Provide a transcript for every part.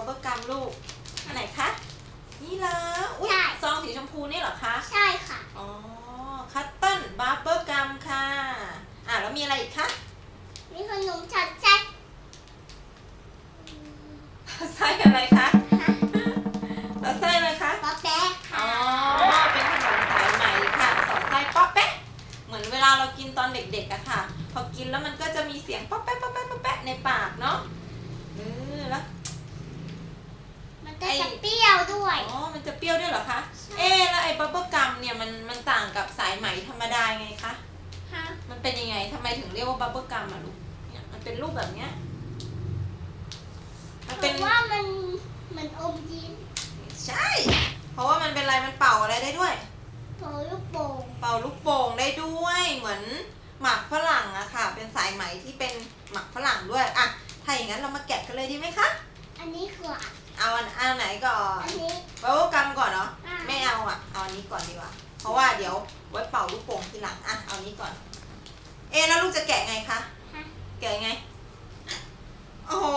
บเบิ้ลกัมลูกอันไหนคะนี่เหรออุ้ยซองสีชมพูนี่เหรอคะใช่ค่ะอ๋อคัตเติ้ลบับเบิ้ลกัมค่ะแล้วมีอะไรอีกคะมีขนมช็อตแจ็คไส้อะไรคะไส้อะไรคะป๊อปแป๊ะอ๋อเป็นขนมสายไหมค่ะสอดไส้ป๊อปแป๊ะเหมือนเวลาเรากินตอนเด็กๆอะค่ะพอกินแล้วมันก็จะมีเสียงป๊อปแป๊ะป๊อปแป๊ะป๊อปแป๊ะในปากเนาะแล้วมันก็จะเปรี้ยวด้วยอ๋อมันจะเปรี้ยวด้วยเหรอคะแล้วไอ้บับเบิ้ลกัมเนี่ยมันต่างกับสายไหมธรรมดาไงคะมันเป็นยังไงทำไมถึงเรียกว่าบับเบิ้ลกัมอะลูกเนี่ยมันเป็นรูปแบบเนี้ยมันเป็นว่ามันอมยิ้มใช่เพราะว่ามันเป็นอะไรมันเป่าอะไรได้ด้วยเป่าลูกโป่งได้ด้วยเหมือนหมักฝรั่งอะค่ะเป็นสายไหมที่เป็นหมักฝรั่งด้วยอะถ้าอย่างนั้นเรามาแกะกันเลยดีไหมคะอันนี้คือเอาอันไหนก่อนอันนี้บับเบิ้ลกัมก่อนเนาะไม่เอาเอาอันนี้ก่อนดีกว่าเพราะว่าเดี๋ยวไว้เป่าลูกโป่งทีหลังเอานี้ก่อนแล้วลูกจะแกะไงคะแกะไงโอ้โห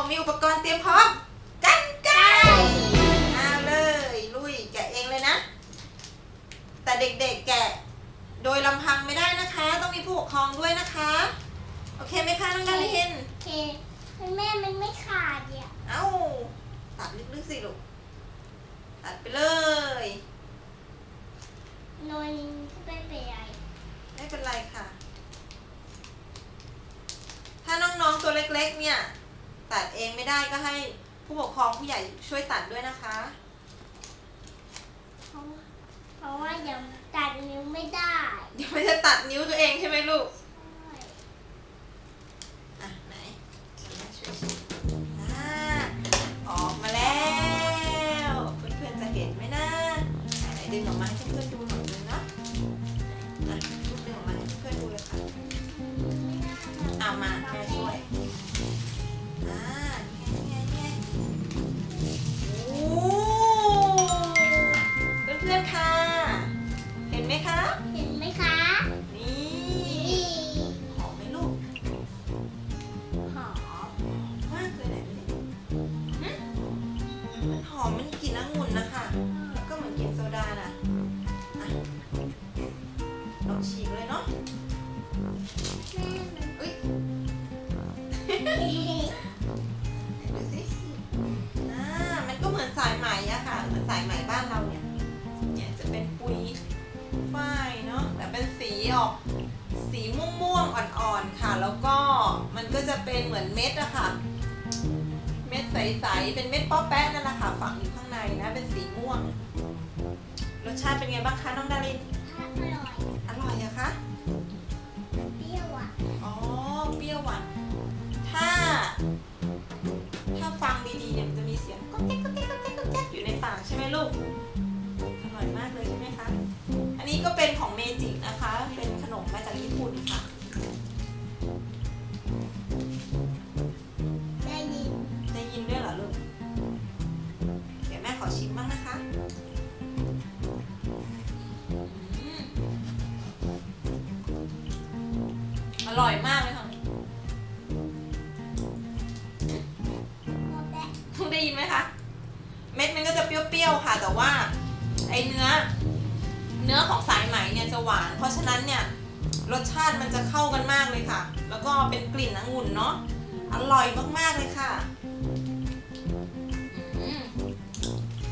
มีอุปกรณ์เตรียมพร้อมกรรไกรเอาเลยลุยแกะเองเลยนะแต่เด็กๆแกะโดยลำพังไม่ได้นะคะต้องมีผู้ปกครองด้วยนะคะโอเคไหมคะน้องดารินโอเคแม่มันไม่ขาดเนี่ยตัดลึกๆสิลูกตัดไปเลย นนไม่เป็นไรไม่เป็นไรค่ะถ้าน้องๆตัวเล็กๆเนี่ยตัดเองไม่ได้ก็ให้ผู้ปกครองผู้ใหญ่ช่วยตัดด้วยนะคะเพราะว่ายังตัดนิ้วไม่ได้เดี๋ยวไม่จะตัดนิ้วตัวเองใช่ไหมลูกไหนแม่ช่วยชิมออกมาแล้วเพื่อนๆจะเห็นไหมนะไหนดึงออกมาให้เพื่อนๆดูหน่อยนึงนะดึงออกมาให้เพื่อนๆดูเลยค่ะมาแม่ช่วยเพื่อนๆค่ะเห็นไหมคะนี่หอมไหมลูกหอมมากเลยมันหอมมันกลิ่นองุ่นนะคะแล้วก็เหมือนกลิ่นโซดานะลองฉีกเลยเนาะดูสิมันก็เหมือนสายไหมอะค่ะเหมือนสายไหมบ้านเราเนี่ยจะเป็นปุยฝ้ายเนาะแต่เป็นสีออกสีม่วงๆอ่อนๆค่ะแล้วก็มันก็จะเป็นเหมือนเม็ดอะค่ะเม็ดใสๆเป็นเม็ดป๊อปแป๊ะนั่นแหละค่ะฝังอยู่ข้างในนะเป็นสีม่วงรสชาติเป็นไงบ้างคะน้องดารินอร่อยอะคะเปรี้ยวเปรี้ยวหวานถ้าฟังดีๆเนี่ยมันจะมีเสียงก๊อกแก๊กก๊อกแก๊กก๊อกแก๊กก๊อกแก๊กอยู่ในปากใช่ไหมลูกอร่อยมากเลยใช่ไหมคะอันนี้ก็เป็นของเมจินะคะเป็นขนมมาจากญี่ปุ่นค่ะได้ยินด้วยเหรอลูกเดี๋ยวแม่ขอชิมบ้างนะคะอร่อยมากเลยค่ะได้ยินไหมคะเม็ดมันก็จะเปรี้ยวๆค่ะแต่ว่าไอเนื้อของสายไหมเนี่ยจะหวานเพราะฉะนั้นเนี่ยรสชาติมันจะเข้ากันมากเลยค่ะแล้วก็เป็นกลิ่นองุ่นเนาะอร่อยมากๆเลยค่ะ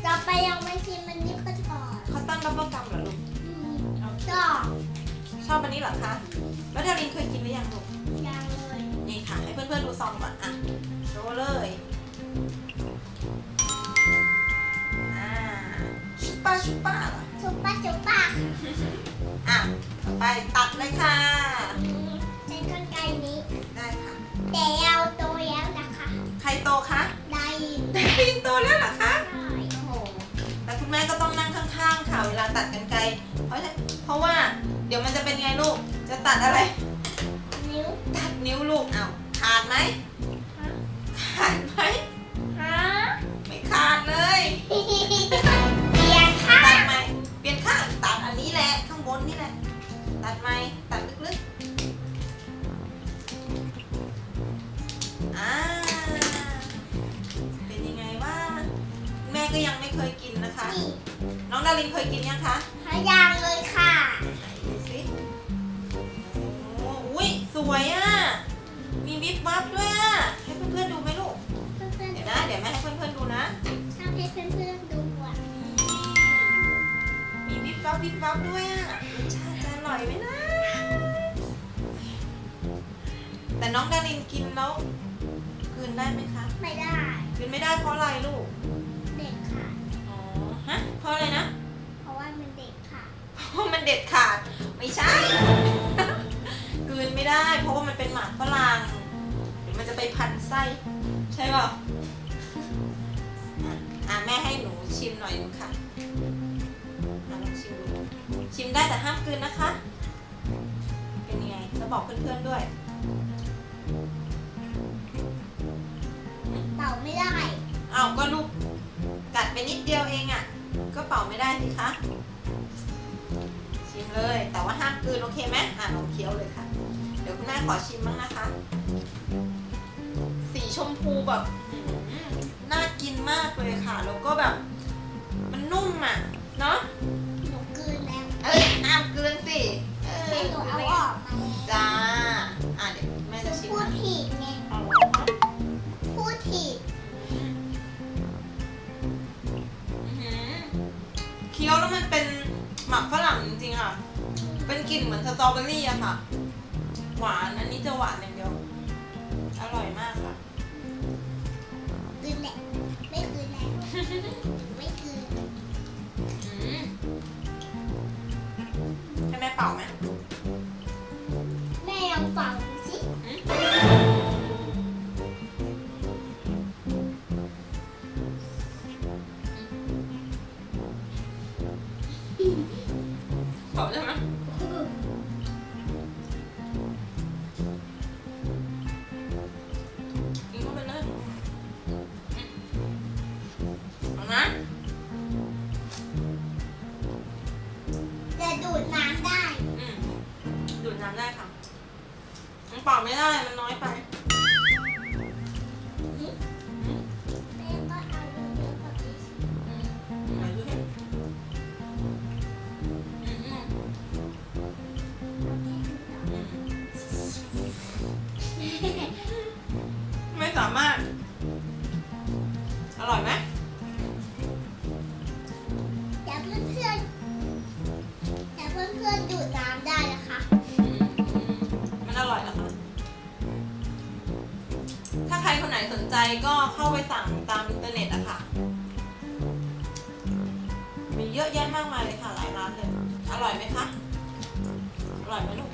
ต่อไปยังไม่กินมันนี่ก็ก่อนเขาตั้งบับเบิ้ลกัมเหรอลูกชอบอันนี้เหรอคะแล้วดารินเคยกินหรือยังลูกยังเลยนี่ค่ะให้เพื่อนๆดูซองก่อนโชว์เลยชุบป้าเหรอชุบป้าต่อไปตัดเลยค่ะใช้กรรไกรนี้ได้ค่ะแต่เอาโตแล้วนะคะใครโตคะได้ยินโตแล้วเหรอคะโอ้โหแต่คุณแม่ก็ต้องนั่งข้างๆค่ะเวลาตัดกรรไกรเพราะว่าเดี๋ยวมันจะเป็นไงลูกจะตัดอะไรตัดนิ้วลูกขาดไหมไม่ขาดเลยเปลี่ยนข้างตัดไหมเปลี่ยนข้างตัดอันนี้แหละข้างบนนี่แหละตัดไหมตัดลึกๆ ก็ยังไม่เคยกินนะคะ นี่ น้องดารินเคยกินยังคะ หายางเลยค่ะ ไหนดูสิโอ้อุ้ยสวยอ่ะ มีวิบวับด้วยอ่ะ ให้เพื่อนๆดูไหมลูก เพื่อน เดี๋ยวนะ เดี๋ยวแม่ให้เพื่อนๆดูนะ ๆทำให้เพื่อนๆดูอ่ะ มีวิบวับวิบวับด้วยอ่ะรสชาติจะอร่อยไหมนะ แต่น้องดารินกินแล้วกลืนได้ไหมคะ ไม่ได้ กลืนไม่ได้เพราะอะไรลูก เด็กค่ะ อ๋อ ฮะ เพราะอะไรนะ เพราะว่ามันเด็กค่ะ เพราะมันเด็ดขาด ไม่ใช่ กลืนไม่ได้ เพราะว่ามันเป็นหมากฝรั่งเดี๋ยวมันจะไปพันไส้ ใช่เปล่าแม่ให้หนูชิมหน่อยนึงค่ะลองชิมดูชิมได้แต่ห้ามกลืนนะคะ เป็นยังไงจะบอกเพื่อนๆด้วย เป่าไม่ได้ เอาก็ลูกกัดไปนิดเดียวเองอ่ะ ก็เป่าไม่ได้สิคะ ชิมเลย แต่ว่าห้ามกลืนโอเคไหมลองเคี้ยวเลยค่ะ เดี๋ยวคุณแม่ขอชิมบ้างนะคะ สีชมพูแบบน่ากินมากเลยค่ะ แล้วก็แบบ มันนุ่มอ่ะ เนาะ หนูกลืนแล้ว ห้ามกลืนสิแค่หนูเอาออกมาแล้ว จ้าเดี๋ยวแม่ หนู จะชิม พูด นะ ผิดไง เอา พูดผิด เคี้ยวแล้วมันเป็นหมักฝรั่งจริงๆค่ะ เป็นกลิ่นเหมือนสตรอเบอรี่อะค่ะ หวาน อันนี้จะหวานอย่างเดียว อร่อยมากค่ะ กลืนแหละไม่กลืนแล้วไม่กลืน ให้แม่เป่าไหม แม่ลองฟังดูสิ เป่าใช่ไหมกินเข้าไปเลยเอานะ จะดูดน้ำได้ ดูดน้ำได้ค่ะมันเป่าไม่ได้ มันน้อยไป แม่ก็เอาเยอะๆกว่านี้สิ ไหนดูสิไม่สามารถ อร่อยไหม อย่าเพื่อนๆอย่าเพื่อนๆดูดน้ำได้นะคะ มันอร่อยเหรอคะ ถ้าใครคนไหนสนใจก็เข้าไปสั่งตามอินเทอร์เน็ตอะค่ะ มีเยอะแยะมากมายเลยค่ะ หลายร้านเลย อร่อยไหมคะ อร่อยไหมลูก